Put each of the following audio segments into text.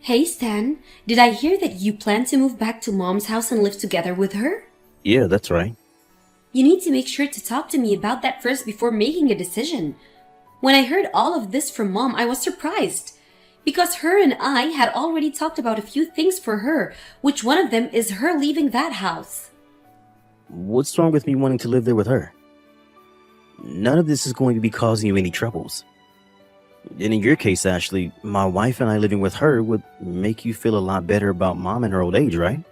Hey Stan, did I hear that you plan to move back to Mom's house and live together with her? Yeah, that's right. You need to make sure to talk to me about that first before making a decision. When I heard all of this from Mom, I was surprised. Because her and I had already talked about a few things for her, which one of them is her leaving that house. What's wrong with me wanting to live there with her? None of this is going to be causing you any troubles. And in your case, Ashley, my wife and I living with her would make you feel a lot better about Mom in her old age, right?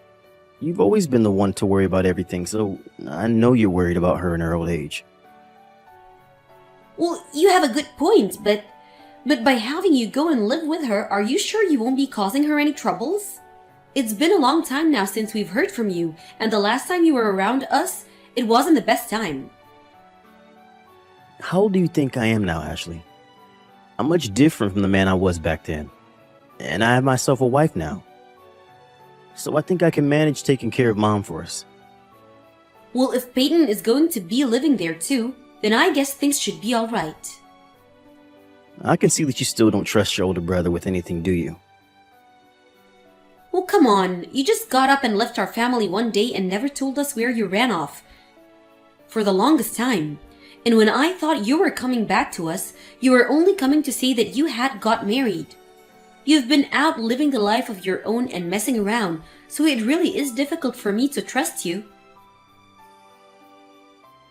You've always been the one to worry about everything, so I know you're worried about her in her old age. Well, you have a good point, but by having you go and live with her, are you sure you won't be causing her any troubles? It's been a long time now since we've heard from you, and the last time you were around us, it wasn't the best time. How old do you think I am now, Ashley? I'm much different from the man I was back then. And I have myself a wife now. So I think I can manage taking care of Mom for us. Well, if Peyton is going to be living there too, then I guess things should be alright. I can see that you still don't trust your older brother with anything, do you? Well, come on, you just got up and left our family one day and never told us where you ran off. For the longest time. And when I thought you were coming back to us, you were only coming to say that you had got married. You've been out living the life of your own and messing around, so it really is difficult for me to trust you.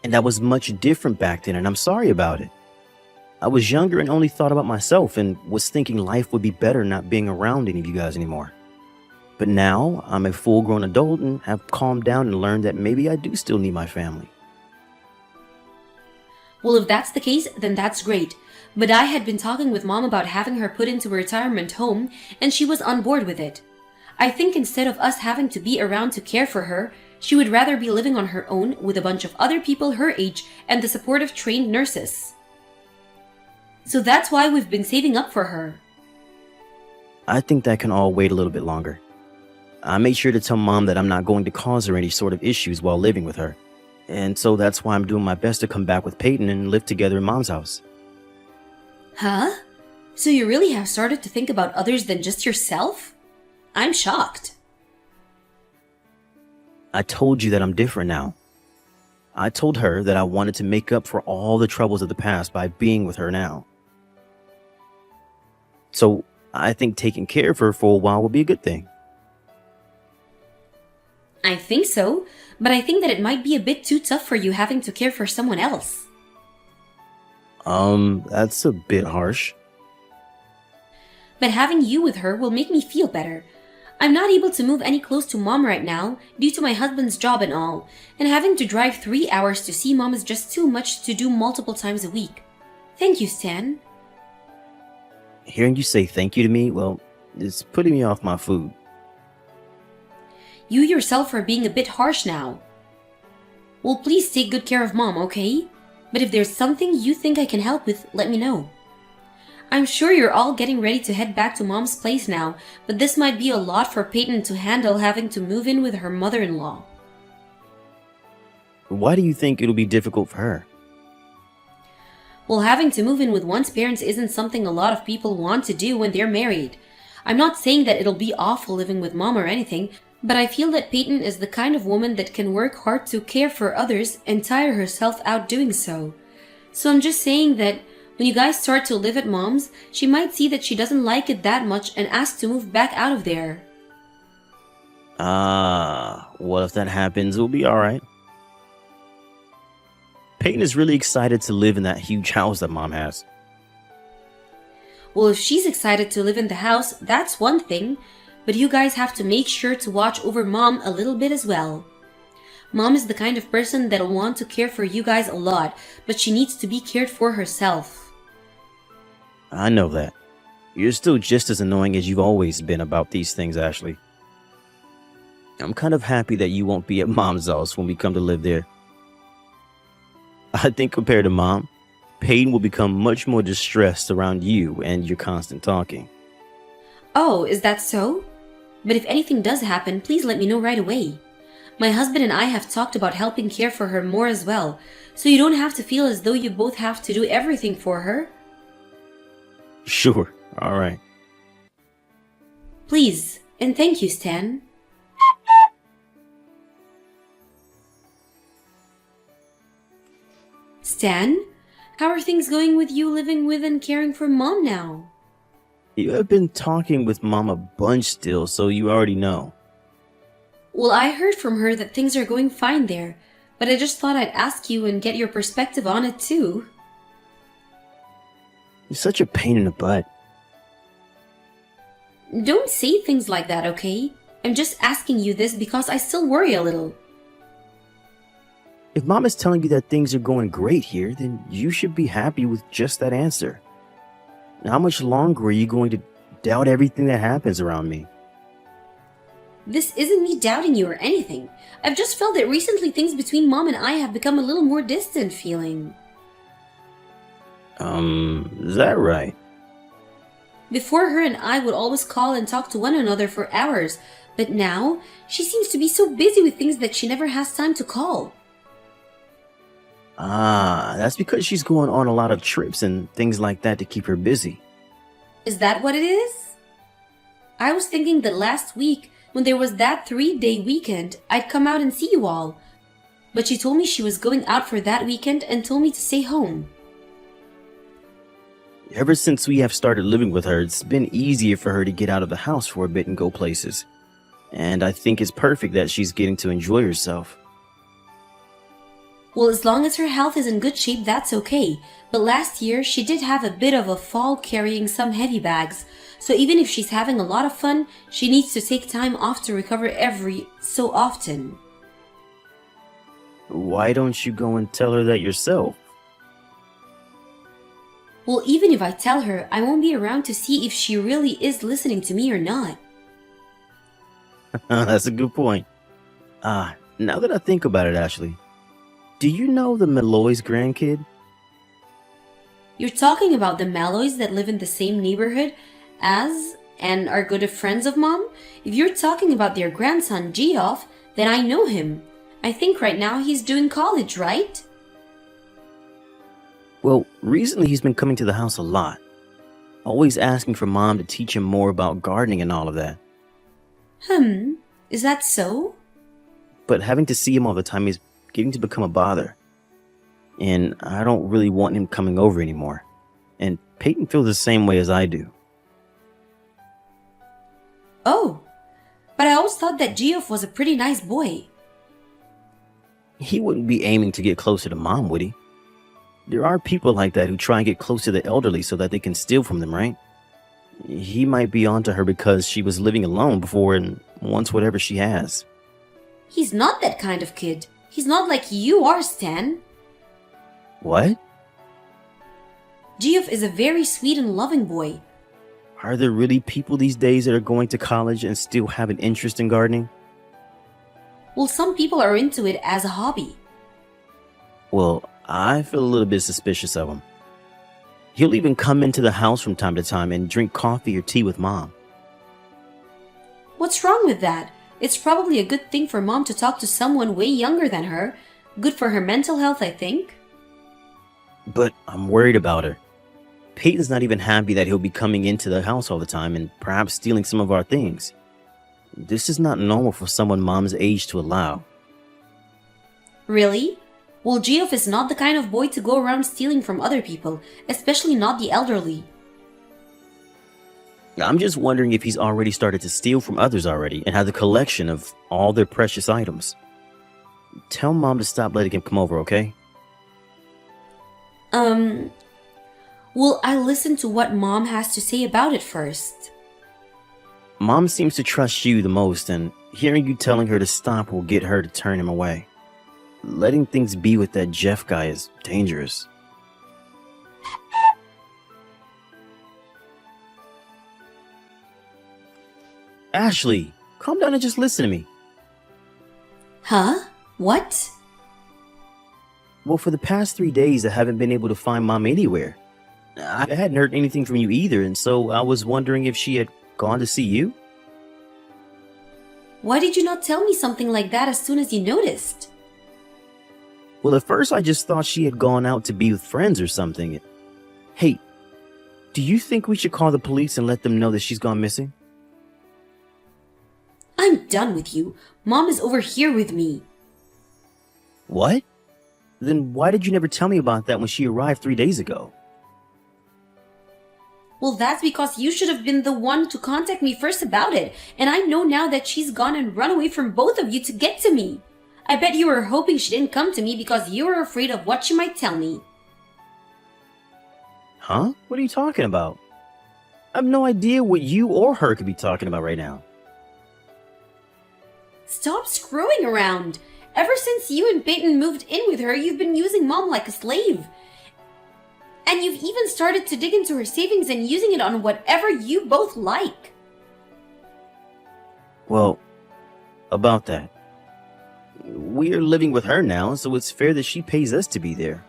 And I was much different back then, and I'm sorry about it. I was younger and only thought about myself and was thinking life would be better not being around any of you guys anymore. But now I'm a full-grown adult and have calmed down and learned that maybe I do still need my family. Well, if that's the case, then that's great. But I had been talking with Mom about having her put into a retirement home, and she was on board with it. I think instead of us having to be around to care for her, she would rather be living on her own with a bunch of other people her age and the support of trained nurses. So that's why we've been saving up for her. I think that can all wait a little bit longer. I made sure to tell Mom that I'm not going to cause her any sort of issues while living with her. And so that's why I'm doing my best to come back with Peyton and live together in Mom's house. Huh? So you really have started to think about others than just yourself? I'm shocked. I told you that I'm different now. I told her that I wanted to make up for all the troubles of the past by being with her now. So I think taking care of her for a while will be a good thing. I think so, but I think that it might be a bit too tough for you having to care for someone else. That's a bit harsh. But having you with her will make me feel better. I'm not able to move any close to Mom right now due to my husband's job and all, and having to drive 3 hours to see Mom is just too much to do multiple times a week. Thank you, Stan. Hearing you say thank you to me, well, it's putting me off my food. You yourself are being a bit harsh now. Well, please take good care of Mom, okay? But if there's something you think I can help with, let me know. I'm sure you're all getting ready to head back to Mom's place now, but this might be a lot for Peyton to handle having to move in with her mother-in-law. Why do you think it'll be difficult for her? Well, having to move in with one's parents isn't something a lot of people want to do when they're married. I'm not saying that it'll be awful living with Mom or anything, but I feel that Peyton is the kind of woman that can work hard to care for others and tire herself out doing so. So I'm just saying that when you guys start to live at Mom's, she might see that she doesn't like it that much and ask to move back out of there. Well, if that happens, it'll be alright. Peyton is really excited to live in that huge house that Mom has. Well, if she's excited to live in the house, that's one thing, but you guys have to make sure to watch over Mom a little bit as well. Mom is the kind of person that'll want to care for you guys a lot, but she needs to be cared for herself. I know that. You're still just as annoying as you've always been about these things, Ashley. I'm kind of happy that you won't be at Mom's house when we come to live there. I think compared to Mom, Peyton will become much more distressed around you and your constant talking. Oh, is that so? But if anything does happen, please let me know right away. My husband and I have talked about helping care for her more as well, so you don't have to feel as though you both have to do everything for her. Sure, alright. Please, and thank you, Stan. Stan, how are things going with you living with and caring for Mom now? You have been talking with Mom a bunch still, so you already know. Well, I heard from her that things are going fine there, but I just thought I'd ask you and get your perspective on it too. You're such a pain in the butt. Don't say things like that, okay? I'm just asking you this because I still worry a little. If Mom is telling you that things are going great here, then you should be happy with just that answer. How much longer are you going to doubt everything that happens around me? This isn't me doubting you or anything. I've just felt that recently things between Mom and I have become a little more distant feeling. Is that right? Before, her and I would always call and talk to one another for hours, but now she seems to be so busy with things that she never has time to call. That's because she's going on a lot of trips and things like that to keep her busy. Is that what it is? I was thinking that last week, when there was that 3-day weekend, I'd come out and see you all. But she told me she was going out for that weekend and told me to stay home. Ever since we have started living with her, it's been easier for her to get out of the house for a bit and go places. And I think it's perfect that she's getting to enjoy herself. Well, as long as her health is in good shape, that's okay. But last year, she did have a bit of a fall carrying some heavy bags. So even if she's having a lot of fun, she needs to take time off to recover every so often. Why don't you go and tell her that yourself? Well, even if I tell her, I won't be around to see if she really is listening to me or not. That's a good point. Now that I think about it, Ashley, do you know the Malloy's grandkid? You're talking about the Malloys that live in the same neighborhood as and are good friends of Mom? If you're talking about their grandson, Geoff, then I know him. I think right now he's doing college, right? Well, recently he's been coming to the house a lot. Always asking for Mom to teach him more about gardening and all of that. Is that so? But having to see him all the time is getting to become a bother. And I don't really want him coming over anymore. And Peyton feels the same way as I do. Oh, but I always thought that Geoff was a pretty nice boy. He wouldn't be aiming to get closer to Mom, would he? There are people like that who try and get close to the elderly so that they can steal from them, right? He might be onto her because she was living alone before and wants whatever she has. He's not that kind of kid. He's not like you are, Stan. What? Geoff is a very sweet and loving boy. Are there really people these days that are going to college and still have an interest in gardening? Well, some people are into it as a hobby. Well, I feel a little bit suspicious of him. He'll even come into the house from time to time and drink coffee or tea with Mom. What's wrong with that? It's probably a good thing for Mom to talk to someone way younger than her. Good for her mental health, I think. But I'm worried about her. Peyton's not even happy that he'll be coming into the house all the time and perhaps stealing some of our things. This is not normal for someone Mom's age to allow. Really? Well, Geoff is not the kind of boy to go around stealing from other people, especially not the elderly. I'm just wondering if he's already started to steal from others already and has a collection of all their precious items. Tell Mom to stop letting him come over, okay? Well, I'll listen to what Mom has to say about it first. Mom seems to trust you the most, and hearing you telling her to stop will get her to turn him away. Letting things be with that Jeff guy is dangerous. Ashley, calm down and just listen to me. Huh? What? Well, for the past 3 days, I haven't been able to find Mom anywhere. I hadn't heard anything from you either, and so I was wondering if she had gone to see you? Why did you not tell me something like that as soon as you noticed? Well, at first I just thought she had gone out to be with friends or something. Hey, do you think we should call the police and let them know that she's gone missing? I'm done with you. Mom is over here with me. What? Then why did you never tell me about that when she arrived 3 days ago? Well, that's because you should have been the one to contact me first about it, and I know now that she's gone and run away from both of you to get to me. I bet you were hoping she didn't come to me because you were afraid of what she might tell me. Huh? What are you talking about? I have no idea what you or her could be talking about right now. Stop screwing around. Ever since you and Peyton moved in with her, you've been using Mom like a slave. And you've even started to dig into her savings and using it on whatever you both like. Well, about that. We're living with her now, so it's fair that she pays us to be there.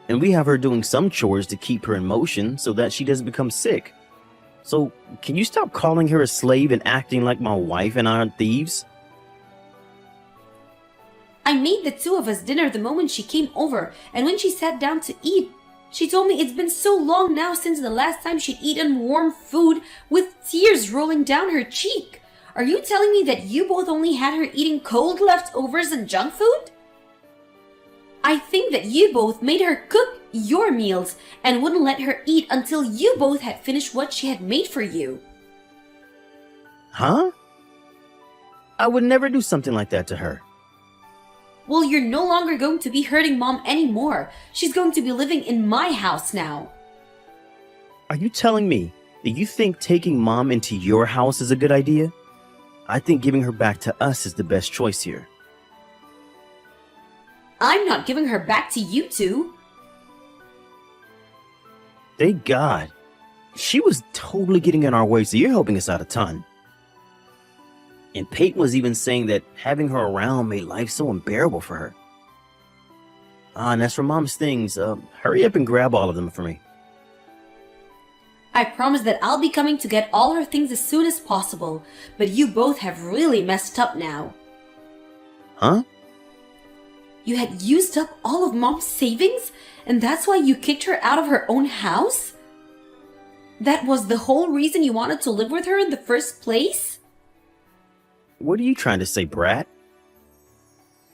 And we have her doing some chores to keep her in motion so that she doesn't become sick. So, can you stop calling her a slave and acting like my wife and I aren't thieves? I made the two of us dinner the moment she came over, and when she sat down to eat, she told me it's been so long now since the last time she'd eaten warm food with tears rolling down her cheek. Are you telling me that you both only had her eating cold leftovers and junk food? I think that you both made her cook your meals and wouldn't let her eat until you both had finished what she had made for you. Huh? I would never do something like that to her. Well, you're no longer going to be hurting Mom anymore. She's going to be living in my house now. Are you telling me that you think taking Mom into your house is a good idea? I think giving her back to us is the best choice here. I'm not giving her back to you two. Thank God. She was totally getting in our way, so you're helping us out a ton. And Peyton was even saying that having her around made life so unbearable for her. And as for Mom's things, hurry up and grab all of them for me. I promise that I'll be coming to get all her things as soon as possible, but you both have really messed up now. Huh? You had used up all of Mom's savings, and that's why you kicked her out of her own house? That was the whole reason you wanted to live with her in the first place? What are you trying to say, brat?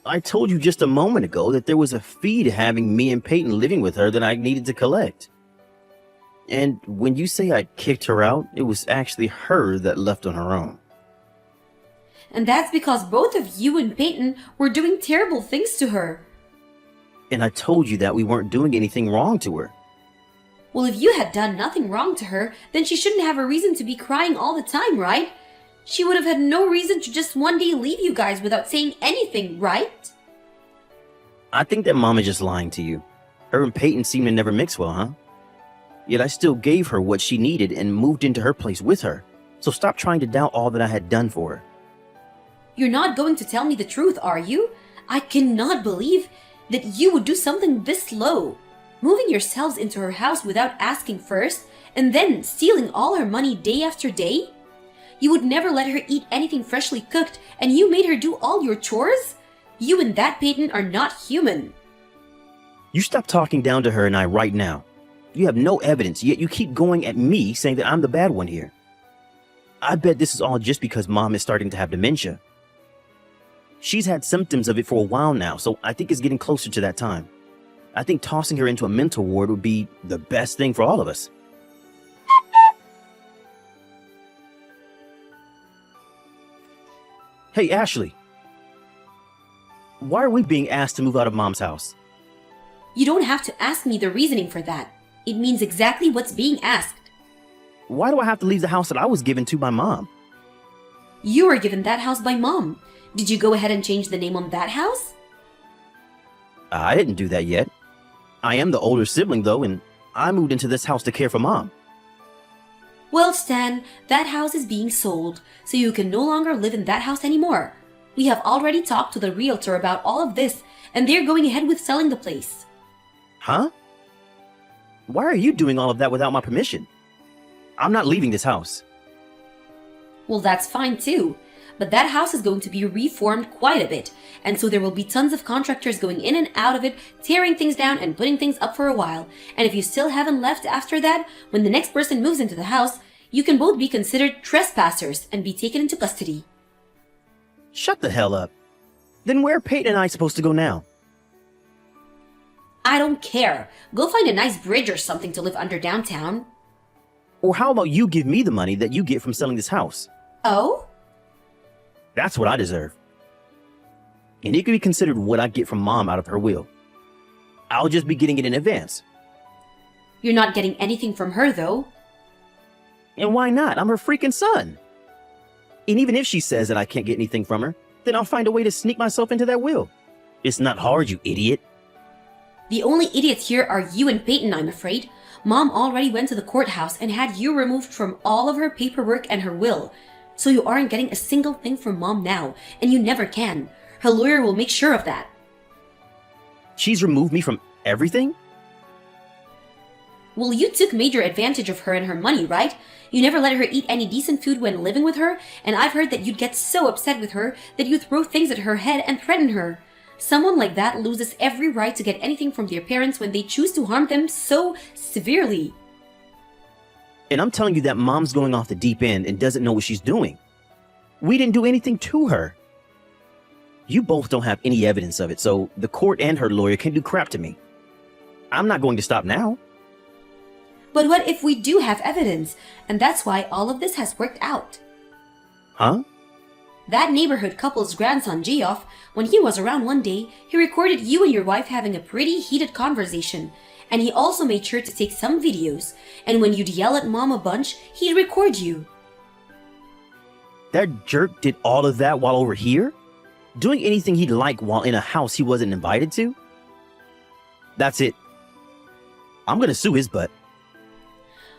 I told you just a moment ago that there was a fee to having me and Peyton living with her that I needed to collect. And when you say I kicked her out, it was actually her that left on her own. And that's because both of you and Peyton were doing terrible things to her. And I told you that we weren't doing anything wrong to her. Well, if you had done nothing wrong to her, then she shouldn't have a reason to be crying all the time, right? She would have had no reason to just one day leave you guys without saying anything, right? I think that Mom is just lying to you. Her and Peyton seem to never mix well, huh? Yet I still gave her what she needed and moved into her place with her. So stop trying to doubt all that I had done for her. You're not going to tell me the truth, are you? I cannot believe that you would do something this low. Moving yourselves into her house without asking first, and then stealing all her money day after day? You would never let her eat anything freshly cooked, and you made her do all your chores? You and that Peyton are not human. You stop talking down to her and I right now. You have no evidence, yet you keep going at me saying that I'm the bad one here. I bet this is all just because Mom is starting to have dementia. She's had symptoms of it for a while now, so I think it's getting closer to that time. I think tossing her into a mental ward would be the best thing for all of us. Hey, Ashley. Why are we being asked to move out of Mom's house? You don't have to ask me the reasoning for that. It means exactly what's being asked. Why do I have to leave the house that I was given to by Mom? You were given that house by Mom. Did you go ahead and change the name on that house? I didn't do that yet. I am the older sibling, though, and I moved into this house to care for Mom. Well, Stan, that house is being sold, so you can no longer live in that house anymore. We have already talked to the realtor about all of this, and they're going ahead with selling the place. Huh? Why are you doing all of that without my permission? I'm not leaving this house. Well, that's fine too. But that house is going to be reformed quite a bit, and so there will be tons of contractors going in and out of it, tearing things down and putting things up for a while. And if you still haven't left after that, when the next person moves into the house, You can both be considered trespassers and be taken into custody. Shut the hell up. Then where are Peyton and I supposed to go now? I don't care. Go find a nice bridge or something to live under downtown. Or how about you give me the money that you get from selling this house? Oh? That's what I deserve. And it could be considered what I get from Mom out of her will. I'll just be getting it in advance. You're not getting anything from her, though. And why not? I'm her freaking son. And even if she says that I can't get anything from her, then I'll find a way to sneak myself into that will. It's not hard, you idiot. The only idiots here are you and Peyton, I'm afraid. Mom already went to the courthouse and had you removed from all of her paperwork and her will. So you aren't getting a single thing from Mom now, and you never can. Her lawyer will make sure of that. She's removed me from everything? Well, you took major advantage of her and her money, right? You never let her eat any decent food when living with her, and I've heard that you'd get so upset with her that you throw things at her head and threaten her. Someone like that loses every right to get anything from their parents when they choose to harm them so severely. And I'm telling you that Mom's going off the deep end and doesn't know what she's doing. We didn't do anything to her. You both don't have any evidence of it, so the court and her lawyer can do crap to me. I'm not going to stop now. But what if we do have evidence? And that's why all of this has worked out. Huh? That neighborhood couple's grandson, Geoff, when he was around one day, he recorded you and your wife having a pretty heated conversation. And he also made sure to take some videos. And when you'd yell at Mom a bunch, he'd record you. That jerk did all of that while over here? Doing anything he'd like while in a house he wasn't invited to? That's it. I'm gonna sue his butt.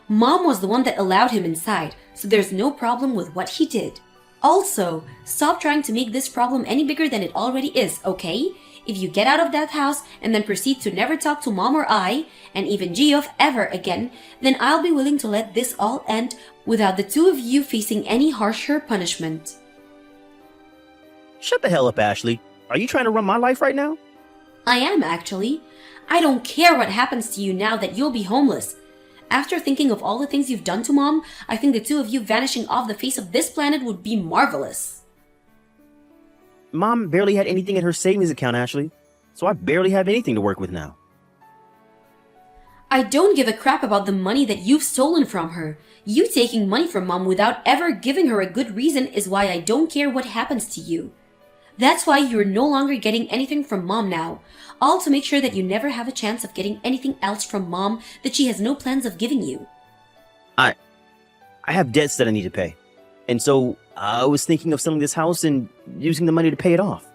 Mom was the one that allowed him inside, so there's no problem with what he did. Also, stop trying to make this problem any bigger than it already is, okay? If you get out of that house and then proceed to never talk to Mom or I, and even Geoff ever again, then I'll be willing to let this all end without the two of you facing any harsher punishment. Shut the hell up, Ashley. Are you trying to run my life right now? I am, actually. I don't care what happens to you now that you'll be homeless. After thinking of all the things you've done to Mom, I think the two of you vanishing off the face of this planet would be marvelous. Mom barely had anything in her savings account, Ashley. So I barely have anything to work with now. I don't give a crap about the money that you've stolen from her. You taking money from Mom without ever giving her a good reason is why I don't care what happens to you. That's why you're no longer getting anything from Mom now. All to make sure that you never have a chance of getting anything else from Mom that she has no plans of giving you. I have debts that I need to pay. And so I was thinking of selling this house and using the money to pay it off.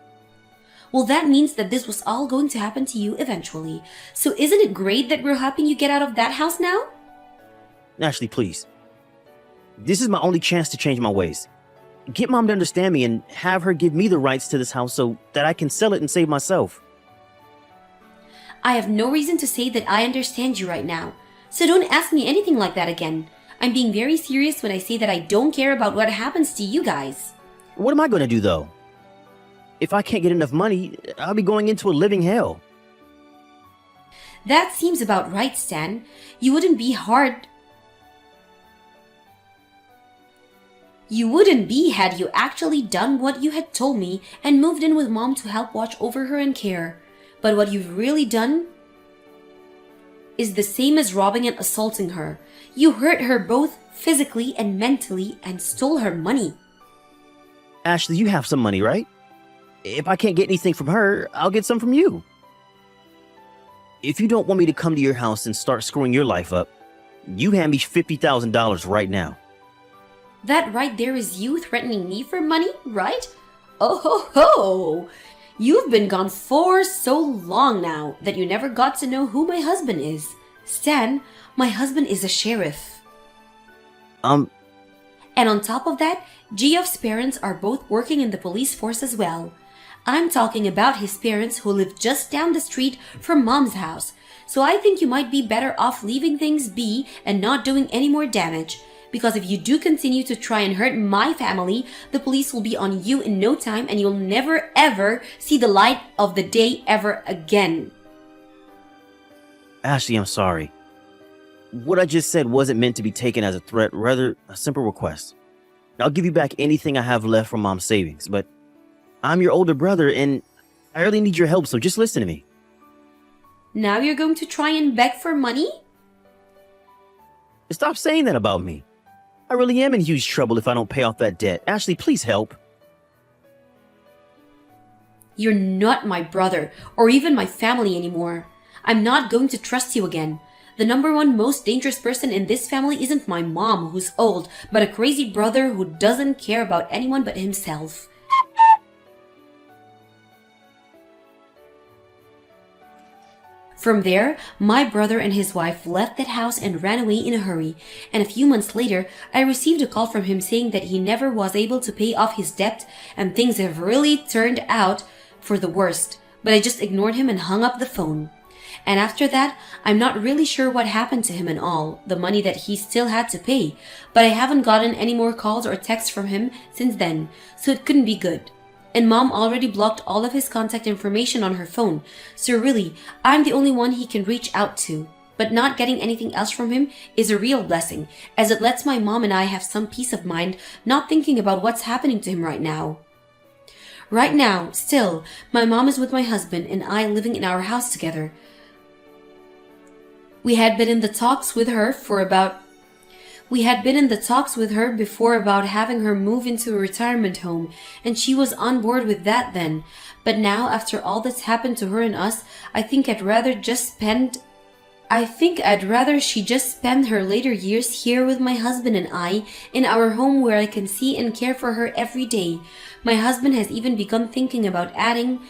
Well, that means that this was all going to happen to you eventually. So isn't it great that we're helping you get out of that house now? Ashley, please. This is my only chance to change my ways. Get Mom to understand me and have her give me the rights to this house so that I can sell it and save myself. I have no reason to say that I understand you right now. So don't ask me anything like that again. I'm being very serious when I say that I don't care about what happens to you guys. What am I going to do, though? If I can't get enough money, I'll be going into a living hell. That seems about right, Stan. You wouldn't be had you actually done what you had told me and moved in with Mom to help watch over her and care. But what you've really done is the same as robbing and assaulting her. You hurt her both physically and mentally and stole her money. Ashley, you have some money, right? If I can't get anything from her, I'll get some from you. If you don't want me to come to your house and start screwing your life up, you hand me $50,000 right now. That right there is you threatening me for money, right? Oh ho ho! You've been gone for so long now that you never got to know who my husband is. Stan, my husband is a sheriff. And on top of that, Geoff's parents are both working in the police force as well. I'm talking about his parents who live just down the street from Mom's house. So I think you might be better off leaving things be and not doing any more damage. Because if you do continue to try and hurt my family, the police will be on you in no time and you'll never ever see the light of the day ever again. Ashley, I'm sorry. What I just said wasn't meant to be taken as a threat, rather a simple request. I'll give you back anything I have left from Mom's savings, but I'm your older brother and I really need your help, so just listen to me. Now you're going to try and beg for money? Stop saying that about me. I really am in huge trouble if I don't pay off that debt. Ashley, please help. You're not my brother, or even my family anymore. I'm not going to trust you again. The number one most dangerous person in this family isn't my mom, who's old, but a crazy brother who doesn't care about anyone but himself. From there, my brother and his wife left that house and ran away in a hurry, and a few months later, I received a call from him saying that he never was able to pay off his debt and things have really turned out for the worst, but I just ignored him and hung up the phone. And after that, I'm not really sure what happened to him and all, the money that he still had to pay, but I haven't gotten any more calls or texts from him since then, so it couldn't be good. And Mom already blocked all of his contact information on her phone, so really, I'm the only one he can reach out to. But not getting anything else from him is a real blessing, as it lets my mom and I have some peace of mind not thinking about what's happening to him right now. Right now, still, my mom is with my husband and I living in our house together. We had been in the talks with her before about having her move into a retirement home, and she was on board with that then. But now, after all that's happened to her and us, I think I'd rather she just spend her later years here with my husband and I in our home where I can see and care for her every day. My husband has even begun thinking about adding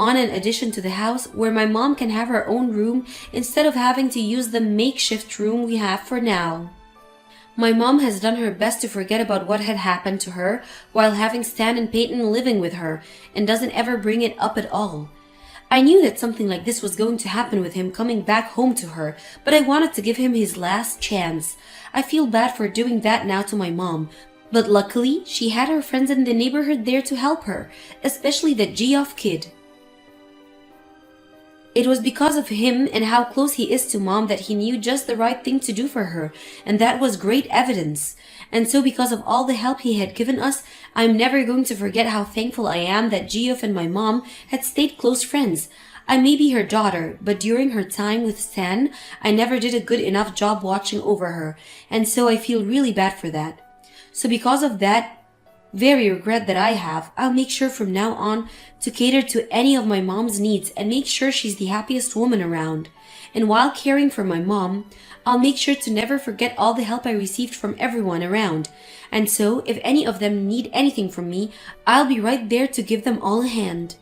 on an addition to the house where my mom can have her own room instead of having to use the makeshift room we have for now. My mom has done her best to forget about what had happened to her while having Stan and Peyton living with her and doesn't ever bring it up at all. I knew that something like this was going to happen with him coming back home to her, but I wanted to give him his last chance. I feel bad for doing that now to my mom, but luckily she had her friends in the neighborhood there to help her, especially that Geoff kid. It was because of him and how close he is to Mom that he knew just the right thing to do for her, and that was great evidence. And so because of all the help he had given us, I'm never going to forget how thankful I am that Geoff and my mom had stayed close friends. I may be her daughter, but during her time with Stan, I never did a good enough job watching over her, and so I feel really bad for that. So because of that very regret that I have, I'll make sure from now on to cater to any of my mom's needs and make sure she's the happiest woman around. And while caring for my mom, I'll make sure to never forget all the help I received from everyone around. And so, if any of them need anything from me, I'll be right there to give them all a hand.